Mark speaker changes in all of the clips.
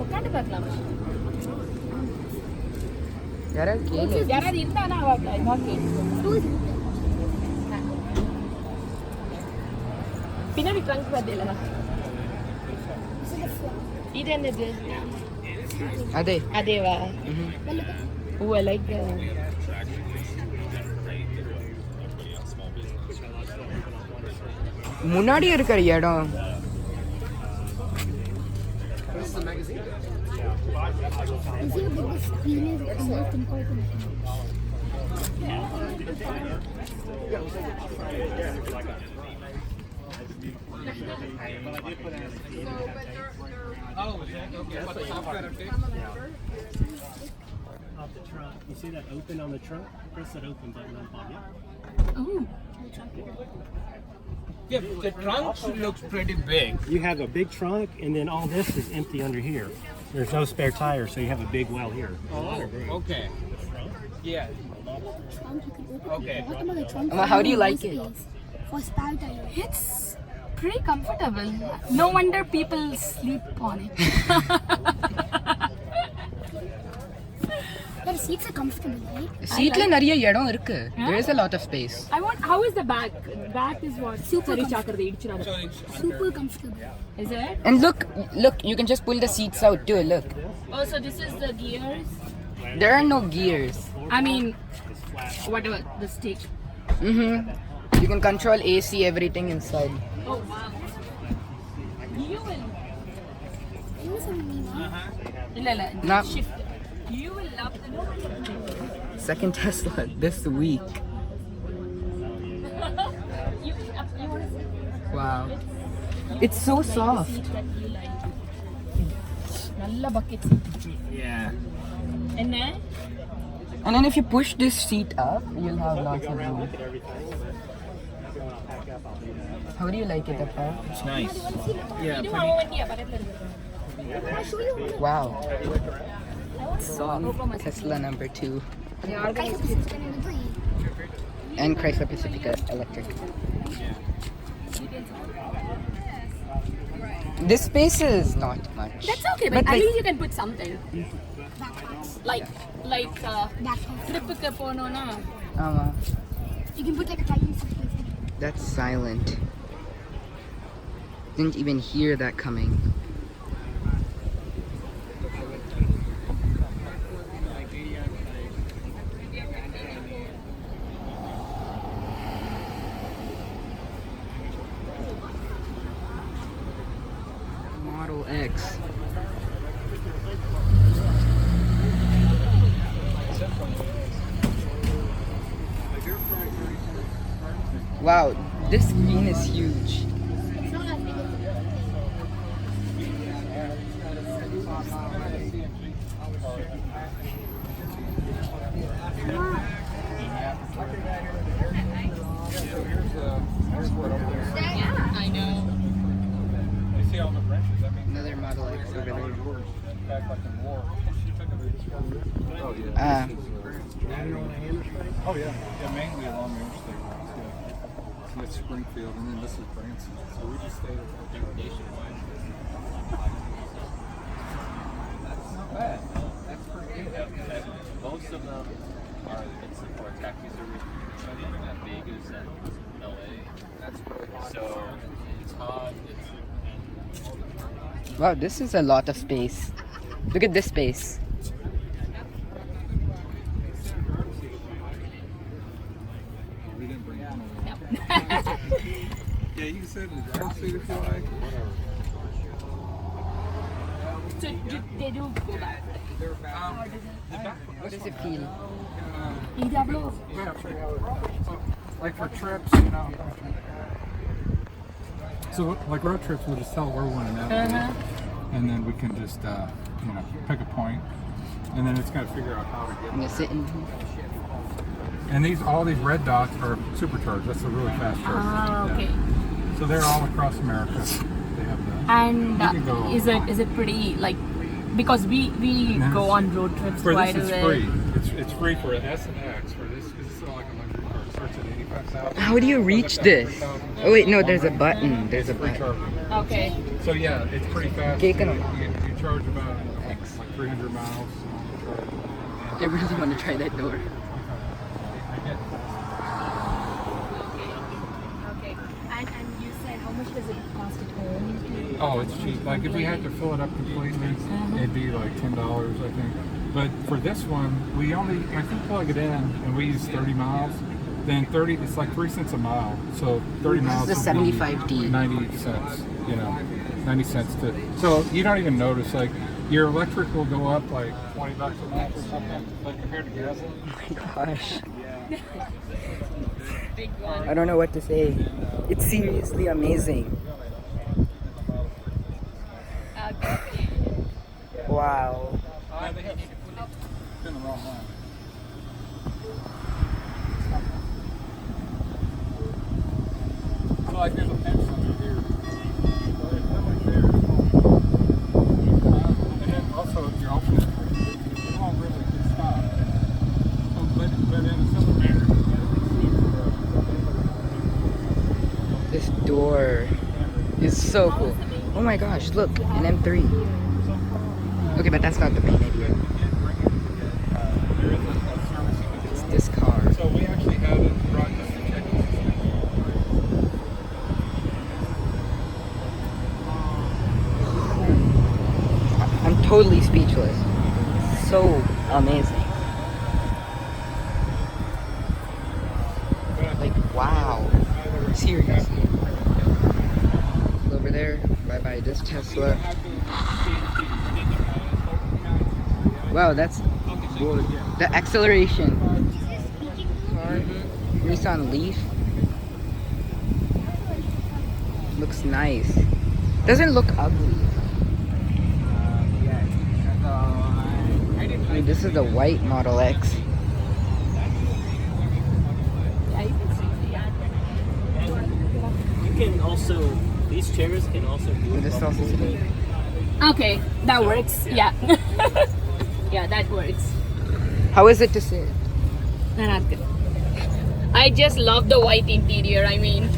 Speaker 1: உட்காந்து பார்க்கலாம்.
Speaker 2: யாராவது இருந்தானா ஓகே. பின்னாடி ட்ரங்க் பார்த்தீங்களா? இது என்னது? அதேவா? ஓ ஐ லைக்
Speaker 3: முன்னாடி இருக்கிற இடம்.
Speaker 4: Off the trunk. You see that open on the trunk? Press that open button on top. Yeah.
Speaker 1: Oh.
Speaker 5: Yeah, the trunk looks pretty big.
Speaker 4: You have a big trunk, and then all this is empty under here. There's no spare tire, so you have a big well here.
Speaker 5: Oh, okay. Yeah. Okay.
Speaker 3: How do you like it?
Speaker 1: For spare tire. It's pretty comfortable. No wonder people sleep on it. The seats are comfortable, right?
Speaker 3: சீட்ல நிறைய இடம் இருக்கு. There is a lot of space.
Speaker 2: how is the back? Back is what?
Speaker 1: Super
Speaker 2: chakarde idichirada.
Speaker 1: Super comfortable.
Speaker 2: Is it?
Speaker 3: And look, you can just pull the seats out too. Look.
Speaker 2: Oh, so this is the gears.
Speaker 3: There are no gears.
Speaker 2: I mean, whatever the stick.
Speaker 3: You can control AC, everything inside.
Speaker 2: Oh wow. You will. Illa.
Speaker 3: Not
Speaker 2: Shift. You will love the
Speaker 3: second Tesla this week.
Speaker 2: you want to see
Speaker 3: Wow. It's so soft.
Speaker 2: seat that you like. Nalla bucket.
Speaker 5: Yeah.
Speaker 2: Enna?
Speaker 3: And then if you push this seat up, you'll have lots of room. How do you like it, Appa?
Speaker 5: It's nice. Yeah,
Speaker 2: Idu
Speaker 5: pretty.
Speaker 2: avon vandiya parakla irukku.
Speaker 3: Wow. Soft Tesla number 2. And Chrysler Pacifica electric. This space is not much.
Speaker 2: That's okay, but at least you can put something. Like trip ku ponona.
Speaker 1: You can put like a Titan.
Speaker 3: That's silent. Didn't even hear that coming. Model X. Wow, this screen is huge.
Speaker 2: I know.
Speaker 5: You see all the branches? I mean,
Speaker 3: Another Model X over there.
Speaker 5: back like in war. Oh yeah. Oh yeah. Yeah, mainly along the interstate. Yeah. So that's Springfield, and then this is Branson. So we just stayed at nationwide. That's not bad. That's pretty good.
Speaker 6: Most of them are it's for taxis are at Vegas and LA.
Speaker 5: That's really hot.
Speaker 6: So it's hot.
Speaker 3: Wow, this is a lot of space. Look at this space.
Speaker 5: We didn't bring it. Yeah, you can sit in the driver's seat if you like.
Speaker 2: So they do go back.
Speaker 3: What does it feel?
Speaker 5: Like for trips, you know. So like road trips, we'll just tell where we want to navigate, and then we can just pick a point, and then it's got to figure out how to get.
Speaker 3: I'm gonna sit in.
Speaker 5: And all these red dots are supercharged. That's a really fast charge.
Speaker 2: Okay.
Speaker 5: Yeah. So they're all across America. They have that.
Speaker 2: And
Speaker 5: You can go-
Speaker 2: is it pretty like because we go on road trips
Speaker 5: For
Speaker 2: quite
Speaker 5: this,
Speaker 2: a
Speaker 5: it's
Speaker 2: bit.
Speaker 5: free. It's free for S and X for this because it's not like a luxury car. It starts at $85. 25,000.
Speaker 3: How do you reach this? Oh wait, no, there's a button. There's a button.
Speaker 2: Okay.
Speaker 5: So yeah, it's pretty fast.
Speaker 3: Okay,
Speaker 5: You,
Speaker 3: can
Speaker 5: you charge about
Speaker 3: X.
Speaker 5: like 300 miles.
Speaker 3: I really want to try that door.
Speaker 2: Okay. And you said how much does it cost at home?
Speaker 5: Oh, it's cheap. Like if we had to fill it up completely, it'd be like $10, I think. But for this one, we only, I think, plug it in and we use 30 miles. Then 30, it's like 3 cents a mile. So 30 miles.
Speaker 3: This is a
Speaker 5: would be
Speaker 3: 75D.
Speaker 5: 90 cents, you know, 90 cents to. So you don't even notice, like, your electric will go up like 20 bucks a month or something, like compared to gasoline.
Speaker 3: Oh my gosh.
Speaker 2: Big one.
Speaker 3: I don't know what to say. It's seriously amazing.
Speaker 2: Okay.
Speaker 3: Wow.
Speaker 5: They have been the wrong one. So like there's a pinch under here. So there's nothing there. And then also your alternate, it won't really stop. So, but in a similar manner,
Speaker 3: This door is so cool. Oh my gosh, look, an M3. Okay, but that's not the main idea.
Speaker 5: there is a service you can do.
Speaker 3: It's this car.
Speaker 5: So we actually have it brought this to Texas.
Speaker 3: I'm totally speechless. So amazing. Like, wow. Seriously. Over there, bye bye, this Tesla. Wow, that's good. The acceleration. Nissan Leaf. Looks nice. Doesn't look ugly. I mean, this is the white Model X.
Speaker 4: You can also, these chairs can also move.
Speaker 3: This also sitting.
Speaker 2: Okay, that works. Yeah. Yeah, that works.
Speaker 3: How is it to sit?
Speaker 2: Not good. I just love the white interior. I mean,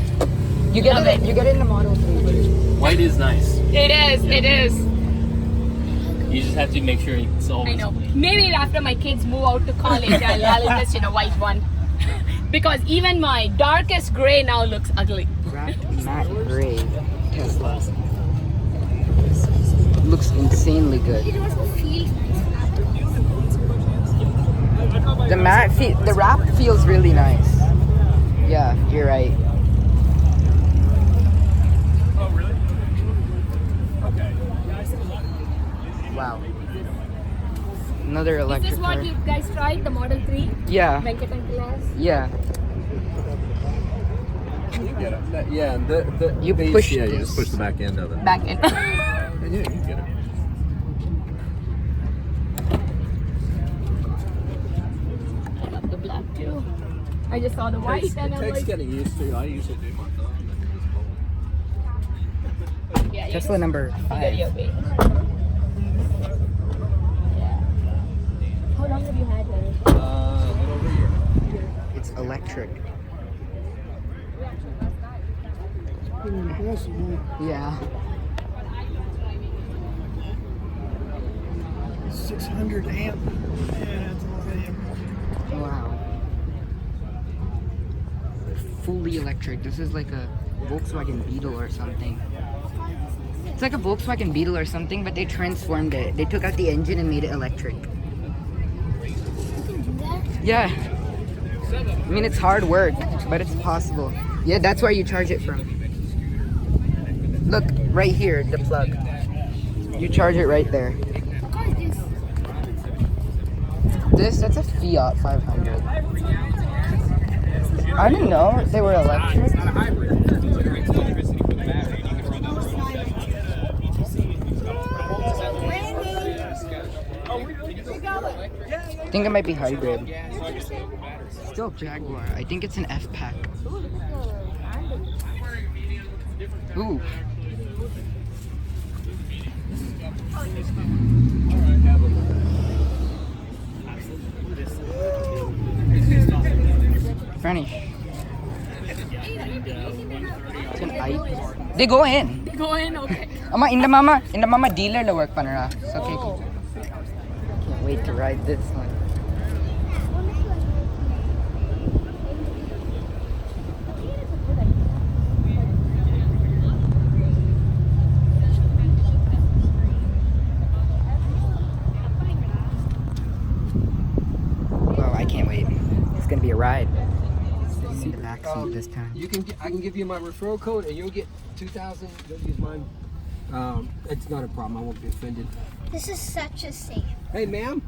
Speaker 3: You get it. You get it in the Model 3.
Speaker 4: White is nice.
Speaker 2: it is. It is.
Speaker 4: You just have to make sure it's
Speaker 2: I
Speaker 4: always.
Speaker 2: know. Maybe after my kids move out to college, I'll invest in a white one. Because even my darkest gray now looks ugly.
Speaker 3: Wrapped matte gray Tesla. Looks insanely good.
Speaker 1: It also feels nice.
Speaker 3: The wrap feels really nice. Yeah, you're right.
Speaker 4: Oh, really? Okay.
Speaker 3: Wow. Another
Speaker 2: Is
Speaker 3: electric
Speaker 2: this what
Speaker 3: car.
Speaker 2: you guys tried? The Model 3?
Speaker 3: Yeah,
Speaker 2: Venkat and Kilas?
Speaker 3: yeah.
Speaker 7: Get it. Yeah, and the
Speaker 3: You
Speaker 7: these-
Speaker 3: push
Speaker 7: yeah, you
Speaker 3: this.
Speaker 7: just push the back end of it.
Speaker 2: Back in.
Speaker 7: Yeah, you can get it.
Speaker 2: I love the black too. I just saw the white
Speaker 7: It
Speaker 2: and I'm
Speaker 7: takes
Speaker 2: like,
Speaker 7: getting used to. I usually do my thumb.
Speaker 2: yeah, yeah.
Speaker 3: Tesla number
Speaker 2: Figure
Speaker 3: 5.
Speaker 2: your way. Yeah. How long have you had it?
Speaker 7: A little over a year.
Speaker 3: It's electric. Yeah.
Speaker 8: 600 amp. Yeah, that's all
Speaker 3: Wow. Fully electric. This is like a Volkswagen Beetle or something. It's like a Volkswagen Beetle or something, but they transformed it. They took out the engine and made it electric. Yeah. I mean, it's hard work, but it's possible. Yeah, that's where you charge it from. Look, right here, the plug. You charge it right there. That's a Fiat 500. I didn't know they were electric. I think it might be hybrid. Still Jaguar. I think it's an F-Pack. Ooh. Spanish. They go in.
Speaker 2: They go in, okay.
Speaker 3: In the mama dealer la work pa nara. So okay. Can't wait to ride this one. Wow, I can't wait. It's gonna be a ride. See the back seat this time.
Speaker 9: I can give you my referral code, and you'll get 2,000. Don't use mine. It's not a problem. I won't be offended.
Speaker 10: This is such a safe.
Speaker 9: Hey, ma'am.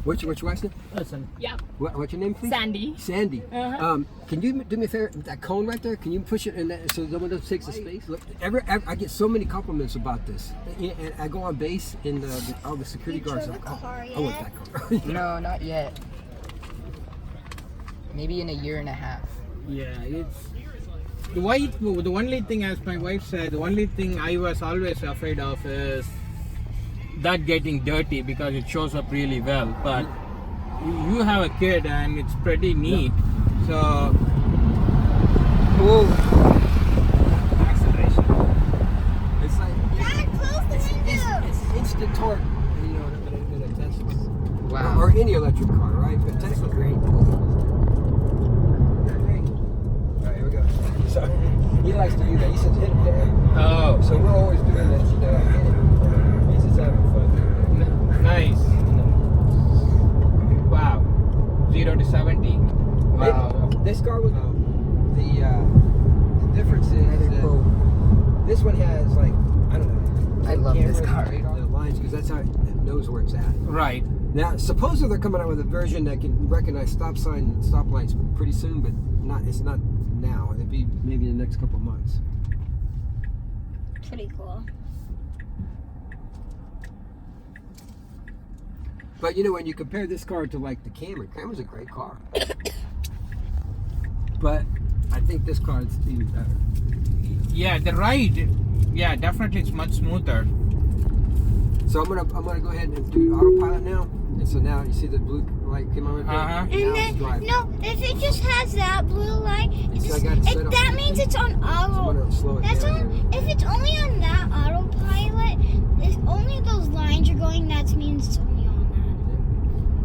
Speaker 9: What's your wife's name?
Speaker 4: Listen.
Speaker 2: Yeah.
Speaker 9: What's your name, please?
Speaker 2: Sandy.
Speaker 9: Sandy.
Speaker 2: Uh-huh.
Speaker 9: Can you do me a favor? That cone right there. Can you push it in that so no one else takes the space? Look, I get so many compliments about this, and I go on base, and all the security guards are like, I want that car.
Speaker 3: No, not yet. Maybe in a year and a half.
Speaker 11: Yeah, it's the only thing, as my wife said, the only thing I was always afraid of is that getting dirty because it shows up really well. But you have a kid and it's pretty neat. So, acceleration.
Speaker 9: It's like
Speaker 10: Dad, close the window.
Speaker 9: it's instant torque, you know, in a Tesla.
Speaker 3: Wow.
Speaker 9: Or any electric car, right? But Tesla's great. Alright, here we go. So he likes to do that. He says hit it there.
Speaker 11: Oh,
Speaker 9: So we're always doing that, you know. Hit it. He's just having fun.
Speaker 11: nice. Wow. 0 to 70. Wow.
Speaker 9: This car was the difference is that this one has like I don't know.
Speaker 3: I love this car.
Speaker 9: The lines because that's how it knows where it's at.
Speaker 11: Right.
Speaker 9: Now, supposedly they're coming out with a version that can recognize stop sign and stop lights pretty soon, but not. It's not now. It'll be maybe in the next couple of months.
Speaker 10: Pretty cool.
Speaker 9: But you know, when you compare this car to like the Camry's a great car. But I think this car is even better.
Speaker 11: Yeah, the ride. Yeah, definitely it's much smoother.
Speaker 9: So I'm gonna go ahead and do autopilot now. And so now you see the blue light came on right there.
Speaker 11: Uh-huh.
Speaker 9: Now
Speaker 10: And
Speaker 9: it's
Speaker 10: then,
Speaker 9: driving.
Speaker 10: no, if it just has that blue light, it
Speaker 9: So I
Speaker 10: just,
Speaker 9: got it set up.
Speaker 10: that means it's on
Speaker 9: So I'm
Speaker 10: auto.
Speaker 9: gonna slow it
Speaker 10: That's
Speaker 9: down.
Speaker 10: on. If it's only on that autopilot, if only those lines are going, that means it's only on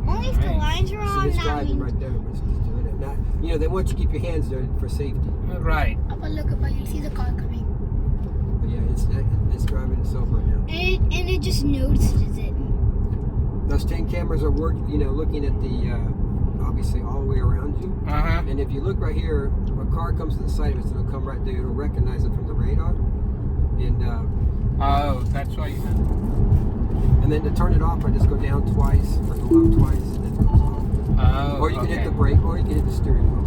Speaker 10: that. Only if the
Speaker 11: Right.
Speaker 10: lines are
Speaker 9: So
Speaker 10: on,
Speaker 9: it's
Speaker 10: that
Speaker 9: driving
Speaker 10: means.
Speaker 9: right there. But it's just doing it. Not, you know, they want you to keep your hands there for safety.
Speaker 11: Right.
Speaker 1: Up and look up, you'll see the car coming.
Speaker 9: But yeah, it's driving itself right now.
Speaker 10: And it just notices it.
Speaker 9: Those 10 cameras are looking at the obviously all the way around you.
Speaker 11: Uh-huh.
Speaker 9: And if you look right here, if a car comes to the side of it, it'll come right there. It'll recognize it from the radar.
Speaker 11: Oh, that's why you have.
Speaker 9: And then to turn it off, I just go down twice or go up twice, and then it goes off.
Speaker 11: Oh,
Speaker 9: Or you can hit
Speaker 11: okay.
Speaker 9: the brake, or you can hit the steering wheel.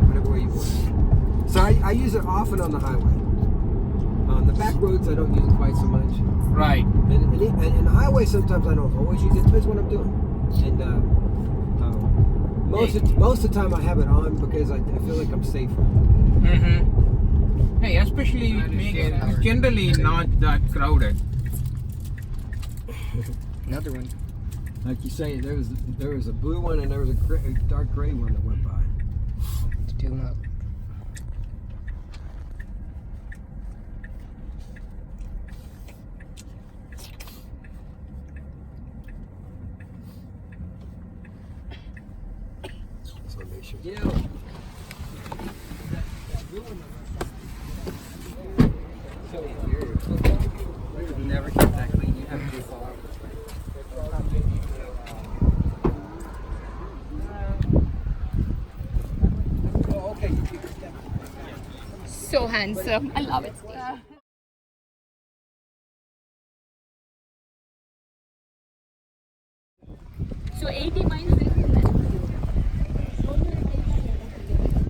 Speaker 9: Whatever way you want. So I use it often on the highway. On the back roads, I don't use it quite so much.
Speaker 11: Right.
Speaker 9: And in the highway, sometimes I don't always use it. Depends what I'm doing. And most of the time, I have it on because I feel like I'm safer.
Speaker 11: Mm-hmm. Hey, especially it's generally not that crowded.
Speaker 3: Another one.
Speaker 9: Like you say, there was a blue one and there was a dark gray one that went by.
Speaker 3: Let's do them up.
Speaker 9: So make sure.
Speaker 3: Never kept that clean. You have to fall.
Speaker 9: Oh, okay.
Speaker 2: So handsome. I love it. So 80 miles.